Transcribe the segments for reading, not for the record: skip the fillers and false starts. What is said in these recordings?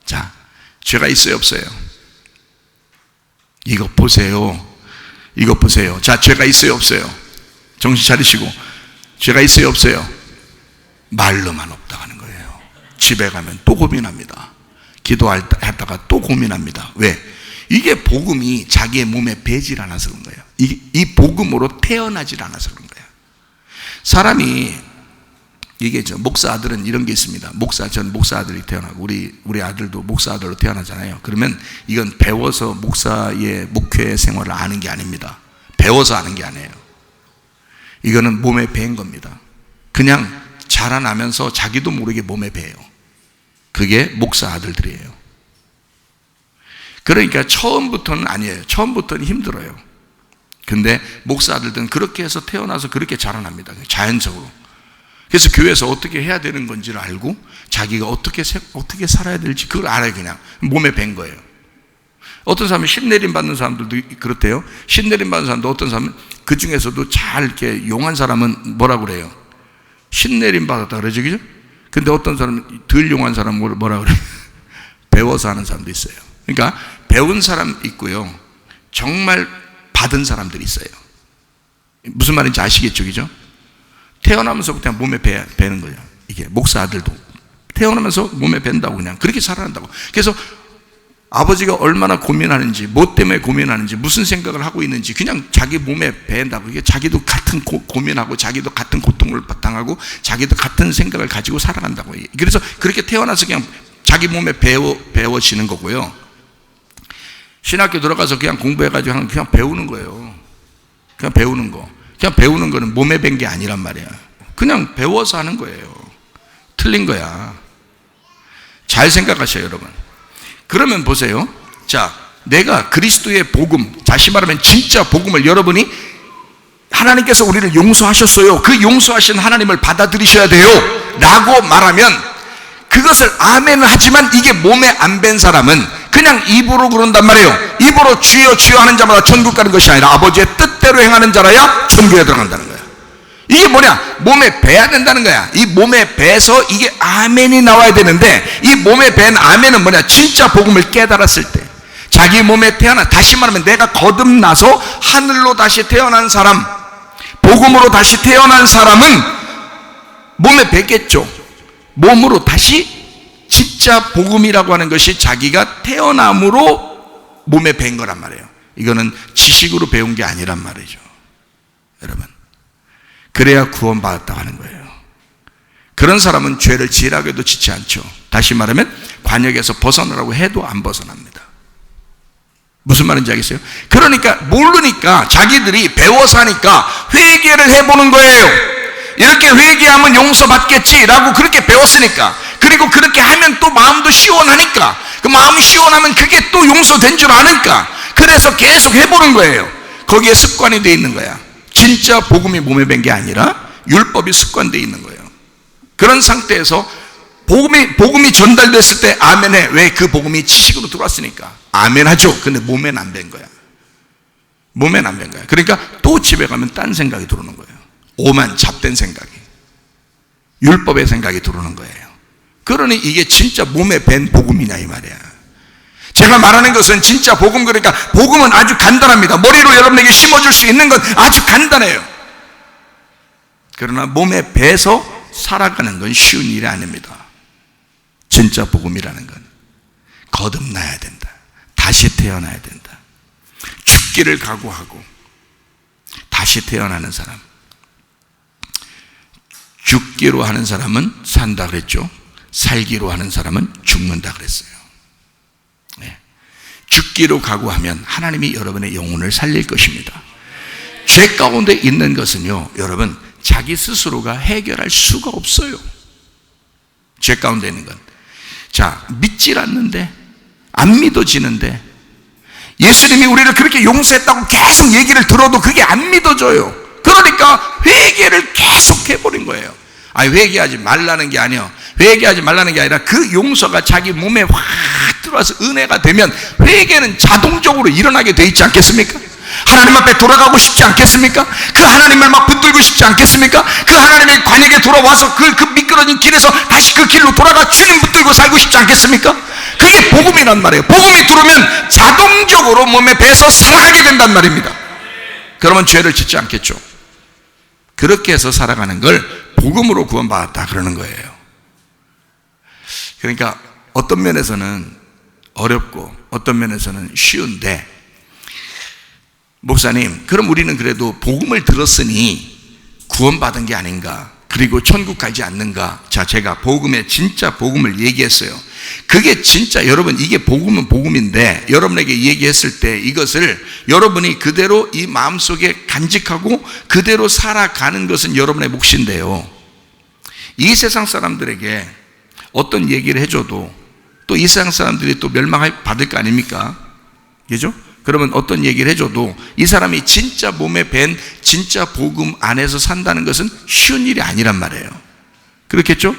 자, 죄가 있어요, 없어요? 이거 보세요. 이거 보세요. 자, 죄가 있어요, 없어요? 정신 차리시고. 죄가 있어요, 없어요? 말로만 없다 하는 거예요. 집에 가면 또 고민합니다. 기도하다가 또 고민합니다. 왜? 이게 복음이 자기의 몸에 배질 않아서 그런 거예요. 이 복음으로 태어나질 않아서 그런 거예요. 사람이, 이게 목사 아들은 이런 게 있습니다. 전 목사 아들이 태어나고 우리 아들도 목사 아들로 태어나잖아요. 그러면 이건 배워서 목사의 목회 생활을 아는 게 아닙니다. 배워서 아는 게 아니에요. 이거는 몸에 배인 겁니다. 그냥 자라나면서 자기도 모르게 몸에 배요. 그게 목사 아들들이에요. 그러니까 처음부터는 아니에요. 처음부터는 힘들어요. 근데 목사 아들들은 그렇게 해서 태어나서 그렇게 자라납니다. 자연적으로. 그래서 교회에서 어떻게 해야 되는 건지를 알고 자기가 어떻게 살아야 될지 그걸 알아요. 그냥 몸에 밴 거예요. 어떤 사람은 신내림 받는 사람들도 그렇대요. 신내림 받는 사람도 어떤 사람은 그 중에서도 잘 이렇게 용한 사람은 뭐라고 그래요? 신내림 받았다 그러죠, 그죠? 근데 어떤 사람은 덜 용한 사람은 뭐라고 그래요? 배워서 하는 사람도 있어요. 그러니까 배운 사람 있고요, 정말 받은 사람들이 있어요. 무슨 말인지 아시겠죠, 그죠? 태어나면서부터 그냥 몸에 배는 거예요. 이게 목사 아들도 태어나면서 몸에 밴다고 그냥 그렇게 살아난다고. 그래서 아버지가 얼마나 고민하는지, 뭐 때문에 고민하는지, 무슨 생각을 하고 있는지 그냥 자기 몸에 밴다고. 이게 자기도 같은 고민하고 자기도 같은 고통을 당하고 자기도 같은 생각을 가지고 살아간다고. 그래서 그렇게 태어나서 그냥 자기 몸에 배워지는 거고요. 신학교 들어가서 그냥 공부해가지고 그냥 배우는 거예요. 그냥 배우는 거. 그냥 배우는 거는 몸에 밴 게 아니란 말이야. 그냥 배워서 하는 거예요. 틀린 거야. 잘 생각하셔요, 여러분. 그러면 보세요. 자, 내가 그리스도의 복음, 다시 말하면 진짜 복음을 여러분이 하나님께서 우리를 용서하셨어요. 그 용서하신 하나님을 받아들이셔야 돼요 라고 말하면 그것을 아멘은 하지만 이게 몸에 안 밴 사람은 그냥 입으로 그런단 말이에요. 입으로 주여 주여 하는 자마다 천국 가는 것이 아니라 아버지의 뜻대로 행하는 자라야 천국에 들어간다는 거야. 이게 뭐냐? 몸에 배야 된다는 거야. 이 몸에 배서 이게 아멘이 나와야 되는데 이 몸에 밴 아멘은 뭐냐? 진짜 복음을 깨달았을 때 자기 몸에 태어나, 다시 말하면 내가 거듭나서 하늘로 다시 태어난 사람, 복음으로 다시 태어난 사람은 몸에 배겠죠. 몸으로 다시 진짜 복음이라고 하는 것이 자기가 태어남으로 몸에 밴 거란 말이에요. 이거는 지식으로 배운 게 아니란 말이죠, 여러분. 그래야 구원받았다고 하는 거예요. 그런 사람은 죄를 지으라고 해도 짓지 않죠. 다시 말하면 관역에서 벗어나라고 해도 안 벗어납니다. 무슨 말인지 알겠어요? 그러니까 모르니까 자기들이 배워서 하니까 회개를 해보는 거예요. 이렇게 회개하면 용서받겠지라고 그렇게 배웠으니까, 그리고 그렇게 하면 또 마음도 시원하니까, 그 마음이 시원하면 그게 또 용서된 줄 아니까 그래서 계속 해보는 거예요. 거기에 습관이 돼 있는 거야. 진짜 복음이 몸에 밴 게 아니라 율법이 습관되어 있는 거예요. 그런 상태에서 복음이 전달됐을 때 아멘해. 왜? 그 복음이 지식으로 들어왔으니까 아멘하죠. 근데 몸엔 안 밴 거야. 몸엔 안 밴 거야. 그러니까 또 집에 가면 딴 생각이 들어오는 거예요. 오만 잡된 생각이, 율법의 생각이 들어오는 거예요. 그러니 이게 진짜 몸에 밴 복음이냐 이 말이야. 제가 말하는 것은 진짜 복음, 그러니까 복음은 아주 간단합니다. 머리로 여러분에게 심어줄 수 있는 건 아주 간단해요. 그러나 몸에 배서 살아가는 건 쉬운 일이 아닙니다. 진짜 복음이라는 건 거듭나야 된다. 다시 태어나야 된다. 죽기를 각오하고 다시 태어나는 사람. 죽기로 하는 사람은 산다 그랬죠. 살기로 하는 사람은 죽는다 그랬어요. 네. 죽기로 각오하면 하나님이 여러분의 영혼을 살릴 것입니다. 죄 가운데 있는 것은요, 여러분, 자기 스스로가 해결할 수가 없어요. 죄 가운데 있는 건. 자, 믿질 않는데, 안 믿어지는데, 예수님이 우리를 그렇게 용서했다고 계속 얘기를 들어도 그게 안 믿어져요. 그러니까 회개를 계속 해버린 거예요. 아니, 회개하지 말라는 게 아니에요. 회개하지 말라는 게 아니라 그 용서가 자기 몸에 확 들어와서 은혜가 되면 회개는 자동적으로 일어나게 돼 있지 않겠습니까? 하나님 앞에 돌아가고 싶지 않겠습니까? 그 하나님을 막 붙들고 싶지 않겠습니까? 그 하나님의 관역에 돌아와서 그 미끄러진 길에서 다시 그 길로 돌아가 주님 붙들고 살고 싶지 않겠습니까? 그게 그게 복음이란 말이에요. 복음이 들어오면 자동적으로 몸에 배서 살아가게 된단 말입니다. 그러면 죄를 짓지 않겠죠. 그렇게 해서 살아가는 걸 복음으로 구원받았다 그러는 거예요. 그러니까 어떤 면에서는 어렵고 어떤 면에서는 쉬운데, 목사님, 그럼 우리는 그래도 복음을 들었으니 구원받은 게 아닌가, 그리고 천국 가지 않는가? 자, 제가 복음의 진짜 복음을 얘기했어요. 그게 진짜, 여러분, 이게 복음은 복음인데 여러분에게 얘기했을 때 이것을 여러분이 그대로 이 마음속에 간직하고 그대로 살아가는 것은 여러분의 몫인데요, 이 세상 사람들에게 어떤 얘기를 해줘도 또 이 세상 사람들이 또 멸망받을 거 아닙니까? 그죠? 그러면 어떤 얘기를 해줘도 이 사람이 진짜 몸에 밴 진짜 복음 안에서 산다는 것은 쉬운 일이 아니란 말이에요. 그렇겠죠?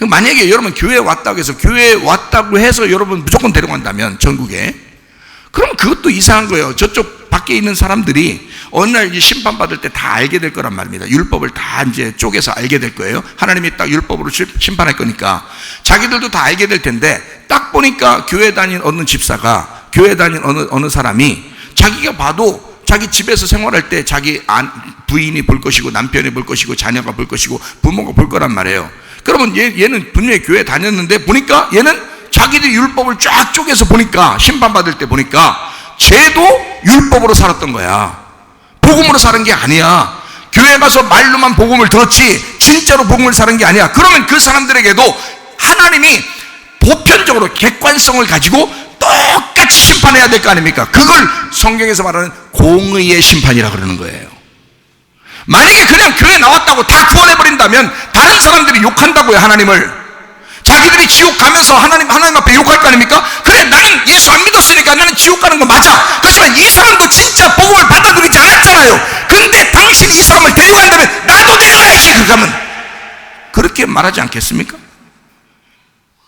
만약에 여러분 교회에 왔다고 해서, 교회에 왔다고 해서 여러분 무조건 데려간다면 전국에, 그럼 그것도 이상한 거예요. 저쪽 밖에 있는 사람들이 어느 날 이제 심판받을 때 다 알게 될 거란 말입니다. 율법을 다 이제 쪼개서 알게 될 거예요. 하나님이 딱 율법으로 심판할 거니까 자기들도 다 알게 될 텐데, 딱 보니까 교회 다닌 어느 집사가, 교회 다닌 어느 사람이 자기가 봐도 자기 집에서 생활할 때 자기 부인이 볼 것이고 남편이 볼 것이고 자녀가 볼 것이고 부모가 볼 거란 말이에요. 그러면 얘는 분명히 교회 다녔는데 보니까 얘는 자기들이 율법을 쫙 쪼개서 보니까, 심판받을 때 보니까 쟤도 율법으로 살았던 거야. 복음으로 사는 게 아니야. 교회 가서 말로만 복음을 들었지 진짜로 복음을 사는 게 아니야. 그러면 그 사람들에게도 하나님이 보편적으로 객관성을 가지고 똑같이 심판해야 될 거 아닙니까? 그걸 성경에서 말하는 공의의 심판이라 그러는 거예요. 만약에 그냥 교회 나왔다고 다 구원해버린다면 다른 사람들이 욕한다고요, 하나님을. 자기들이 지옥 가면서 하나님 앞에 욕할 거 아닙니까? 그래, 나는 예수 안 믿었으니까 나는 지옥 가는 거 맞아. 그렇지만 이 사람도 진짜 복음을 받아들이지 않았잖아요. 근데 당신이 이 사람을 데려간다면 나도 데려가야지. 그러면 그렇게 말하지 않겠습니까?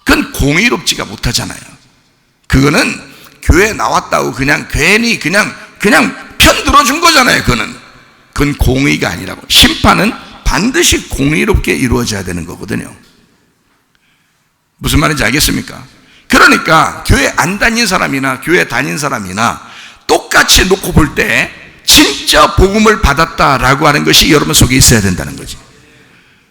그건 공의롭지가 못하잖아요. 그거는 교회 나왔다고 그냥 괜히 그냥 편 들어준 거잖아요. 그건 공의가 아니라고. 심판은 반드시 공의롭게 이루어져야 되는 거거든요. 무슨 말인지 알겠습니까? 그러니까 교회 안 다닌 사람이나 교회 다닌 사람이나 똑같이 놓고 볼 때 진짜 복음을 받았다라고 하는 것이 여러분 속에 있어야 된다는 거지.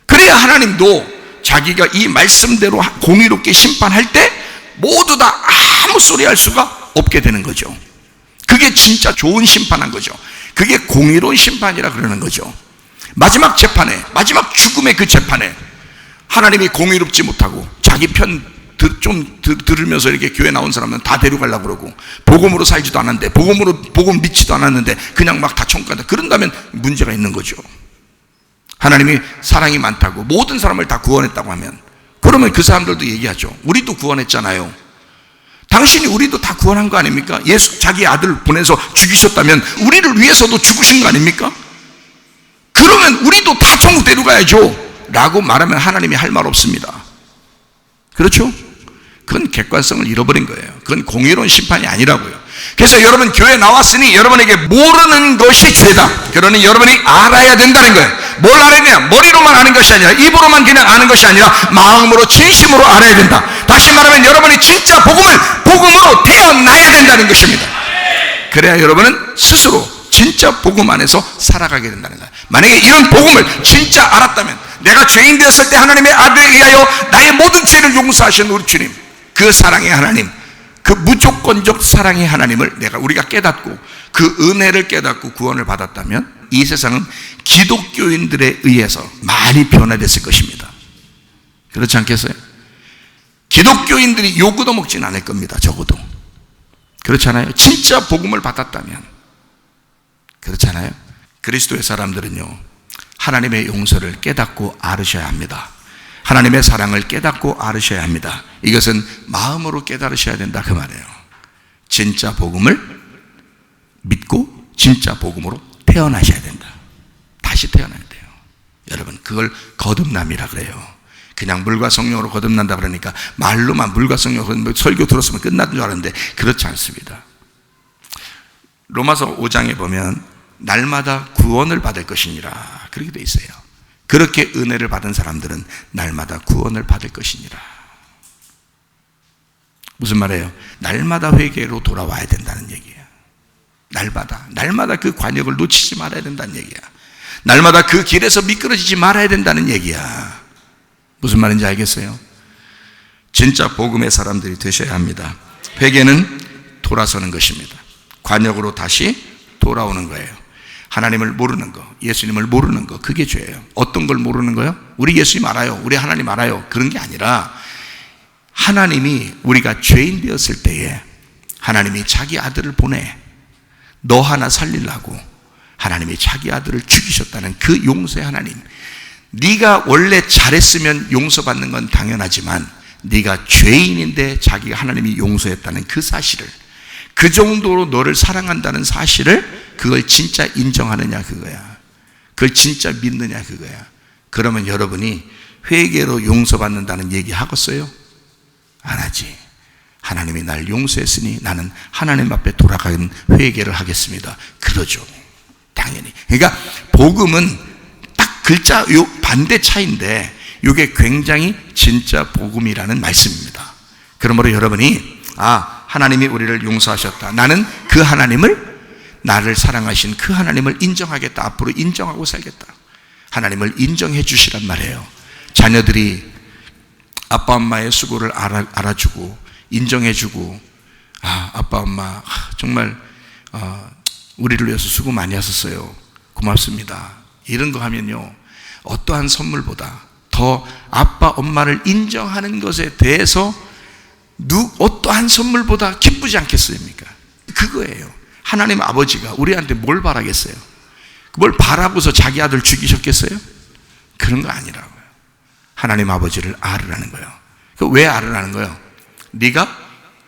그래야 하나님도 자기가 이 말씀대로 공의롭게 심판할 때 모두 다 아무 소리 할 수가 없게 되는 거죠. 그게 진짜 좋은 심판한 거죠. 그게 공의로운 심판이라 그러는 거죠. 마지막 재판에, 마지막 죽음의 그 재판에 하나님이 공의롭지 못하고 자기 편 좀 들으면서 이렇게 교회 나온 사람은 다 데려가려고 그러고, 복음으로 살지도 않았는데, 복음 믿지도 않았는데 그냥 막 다 천국 간다. 그런다면 문제가 있는 거죠. 하나님이 사랑이 많다고 모든 사람을 다 구원했다고 하면, 그러면 그 사람들도 얘기하죠. 우리도 구원했잖아요. 당신이 우리도 다 구원한 거 아닙니까? 예수 자기 아들 보내서 죽이셨다면 우리를 위해서도 죽으신 거 아닙니까? 그러면 우리도 다 천국 데려가야죠 라고 말하면 하나님이 할 말 없습니다. 그렇죠? 그건 객관성을 잃어버린 거예요. 그건 공의로운 심판이 아니라고요. 그래서 여러분 교회 나왔으니 여러분에게 모르는 것이 죄다. 그러니 여러분이 알아야 된다는 거예요. 뭘 알아야 되냐? 머리로만 아는 것이 아니라, 입으로만 그냥 아는 것이 아니라 마음으로 진심으로 알아야 된다. 다시 말하면 여러분이 진짜 복음으로 태어나야 된다는 것입니다. 그래야 여러분은 스스로 진짜 복음 안에서 살아가게 된다는 거예요. 만약에 이런 복음을 진짜 알았다면, 내가 죄인 되었을 때 하나님의 아들에 의하여 나의 모든 죄를 용서하신 우리 주님, 그 사랑의 하나님, 그 무조건적 사랑의 하나님을 우리가 깨닫고 그 은혜를 깨닫고 구원을 받았다면 이 세상은 기독교인들에 의해서 많이 변화됐을 것입니다. 그렇지 않겠어요? 기독교인들이 욕 얻어먹지는 않을 겁니다. 적어도. 그렇잖아요. 진짜 복음을 받았다면. 그렇잖아요. 그리스도의 사람들은요, 하나님의 용서를 깨닫고 알으셔야 합니다. 하나님의 사랑을 깨닫고 알으셔야 합니다. 이것은 마음으로 깨달으셔야 된다 그 말이에요. 진짜 복음을 믿고 진짜 복음으로 태어나셔야 된다. 다시 태어나야 돼요. 여러분, 그걸 거듭남이라 그래요. 그냥 물과 성령으로 거듭난다 그러니까 말로만 물과 성령으로 설교 들었으면 끝났는 줄 알았는데 그렇지 않습니다. 로마서 5장에 보면 날마다 구원을 받을 것이니라 그렇게 돼 있어요. 그렇게 은혜를 받은 사람들은 날마다 구원을 받을 것이니라. 무슨 말이에요? 날마다 회개로 돌아와야 된다는 얘기예요. 날마다 그 관역을 놓치지 말아야 된다는 얘기야. 날마다 그 길에서 미끄러지지 말아야 된다는 얘기야. 무슨 말인지 알겠어요? 진짜 복음의 사람들이 되셔야 합니다. 회개는 돌아서는 것입니다. 관역으로 다시 돌아오는 거예요. 하나님을 모르는 거, 예수님을 모르는 거, 그게 죄예요. 어떤 걸 모르는 거요? 우리 예수님 알아요, 우리 하나님 알아요, 그런 게 아니라 하나님이 우리가 죄인 되었을 때에 하나님이 자기 아들을 보내 너 하나 살리려고 하나님이 자기 아들을 죽이셨다는 그 용서의 하나님. 네가 원래 잘했으면 용서받는 건 당연하지만 네가 죄인인데 자기가 하나님이 용서했다는 그 사실을, 그 정도로 너를 사랑한다는 사실을, 그걸 진짜 인정하느냐 그거야. 그걸 진짜 믿느냐 그거야. 그러면 여러분이 회개로 용서받는다는 얘기 하겠어요? 안 하지. 하나님이 날 용서했으니 나는 하나님 앞에 돌아가는 회개를 하겠습니다. 그러죠. 당연히. 그러니까 복음은 딱 글자 요 반대 차이인데 이게 굉장히 진짜 복음이라는 말씀입니다. 그러므로 여러분이 하나님이 우리를 용서하셨다. 나는 그 하나님을, 나를 사랑하신 그 하나님을 인정하겠다. 앞으로 인정하고 살겠다. 하나님을 인정해 주시란 말이에요. 자녀들이 아빠 엄마의 수고를 알아주고 인정해주고, 아빠 엄마 정말 우리를 위해서 수고 많이 하셨어요, 고맙습니다, 이런 거 하면요 어떠한 선물보다 더 아빠 엄마를 인정하는 것에 대해서 어떠한 선물보다 기쁘지 않겠습니까? 그거예요. 하나님 아버지가 우리한테 뭘 바라겠어요? 뭘 바라고서 자기 아들 죽이셨겠어요? 그런 거 아니라고요. 하나님 아버지를 알으라는 거예요. 왜 알으라는 거예요? 네가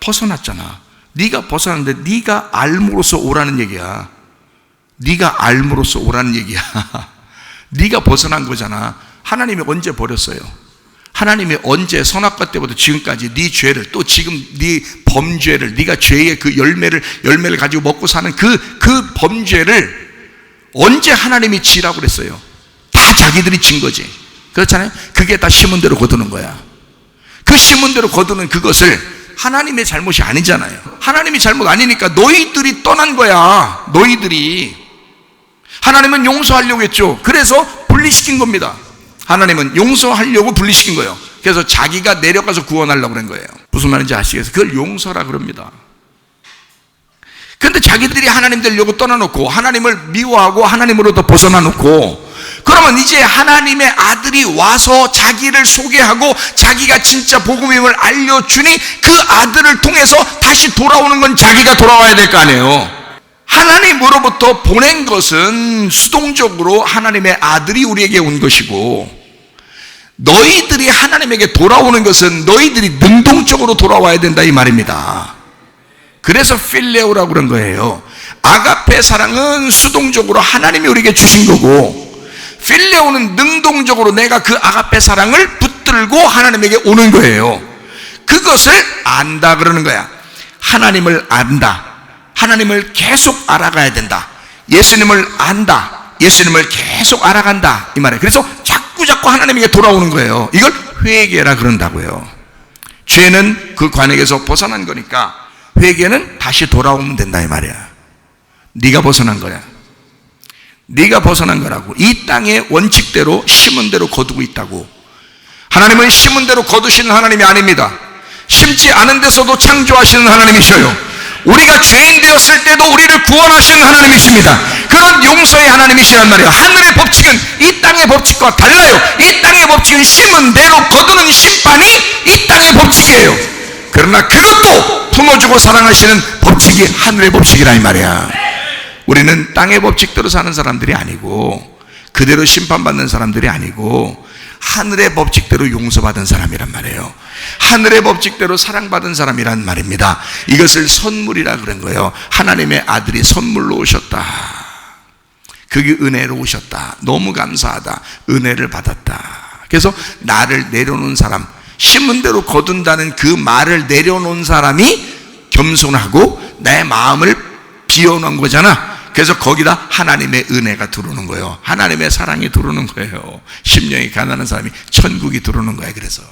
벗어났잖아. 네가 벗어났는데 네가 알므로써 오라는 얘기야. 네가 알므로써 오라는 얘기야. 네가 벗어난 거잖아. 하나님이 언제 버렸어요? 하나님이 언제 선악과 때부터 지금까지 네 죄를, 또 지금 네 범죄를, 네가 죄의 그 열매를 가지고 먹고 사는 그 범죄를 언제 하나님이 지라고 그랬어요? 다 자기들이 진 거지. 그렇잖아요? 그게 다 심은 대로 거두는 거야. 그 심은 대로 거두는 그것을 하나님의 잘못이 아니잖아요. 하나님이 잘못 아니니까 너희들이 떠난 거야. 너희들이. 하나님은 용서하려고 했죠. 그래서 분리시킨 겁니다. 하나님은 용서하려고 분리시킨 거예요. 그래서 자기가 내려가서 구원하려고 그런 거예요. 무슨 말인지 아시겠어요? 그걸 용서라 그럽니다. 그런데 자기들이 하나님 되려고 떠나놓고 하나님을 미워하고 하나님으로부터 벗어나놓고, 그러면 이제 하나님의 아들이 와서 자기를 소개하고 자기가 진짜 복음임을 알려주니 그 아들을 통해서 다시 돌아오는 건 자기가 돌아와야 될 거 아니에요. 하나님으로부터 보낸 것은 수동적으로 하나님의 아들이 우리에게 온 것이고, 너희들이 하나님에게 돌아오는 것은 너희들이 능동적으로 돌아와야 된다 이 말입니다. 그래서 필레오라고 그런 거예요. 아가페 사랑은 수동적으로 하나님이 우리에게 주신 거고, 필레오는 능동적으로 내가 그 아가페 사랑을 붙들고 하나님에게 오는 거예요. 그것을 안다 그러는 거야. 하나님을 안다. 하나님을 계속 알아가야 된다. 예수님을 안다. 예수님을 계속 알아간다 이 말이에요. 그래서 자꾸 하나님에게 돌아오는 거예요. 이걸 회개라 그런다고요. 죄는 그 관역에서 벗어난 거니까 회개는 다시 돌아오면 된다 이 말이야. 네가 벗어난 거야. 네가 벗어난 거라고. 이 땅의 원칙대로 심은 대로 거두고 있다고. 하나님은 심은 대로 거두시는 하나님이 아닙니다. 심지 않은 데서도 창조하시는 하나님이셔요. 우리가 죄인 되었을 때도 우리를 구원하시는 하나님이십니다. 그런 용서의 하나님이시란 말이에요. 하늘의 법칙은 이 땅의 법칙과 달라요. 이 땅의 법칙은 심은 대로 거두는 심판이 이 땅의 법칙이에요. 그러나 그것도 품어주고 사랑하시는 법칙이 하늘의 법칙이라 이 말이야. 우리는 땅의 법칙대로 사는 사람들이 아니고, 그대로 심판받는 사람들이 아니고, 하늘의 법칙대로 용서받은 사람이란 말이에요. 하늘의 법칙대로 사랑받은 사람이란 말입니다. 이것을 선물이라 그런 거예요. 하나님의 아들이 선물로 오셨다. 그게 은혜로 오셨다. 너무 감사하다. 은혜를 받았다. 그래서 나를 내려놓은 사람, 심은 대로 거둔다는 그 말을 내려놓은 사람이 겸손하고 내 마음을 비워놓은 거잖아. 그래서 거기다 하나님의 은혜가 들어오는 거예요. 하나님의 사랑이 들어오는 거예요. 심령이 가난한 사람이 천국이 들어오는 거예요. 그래서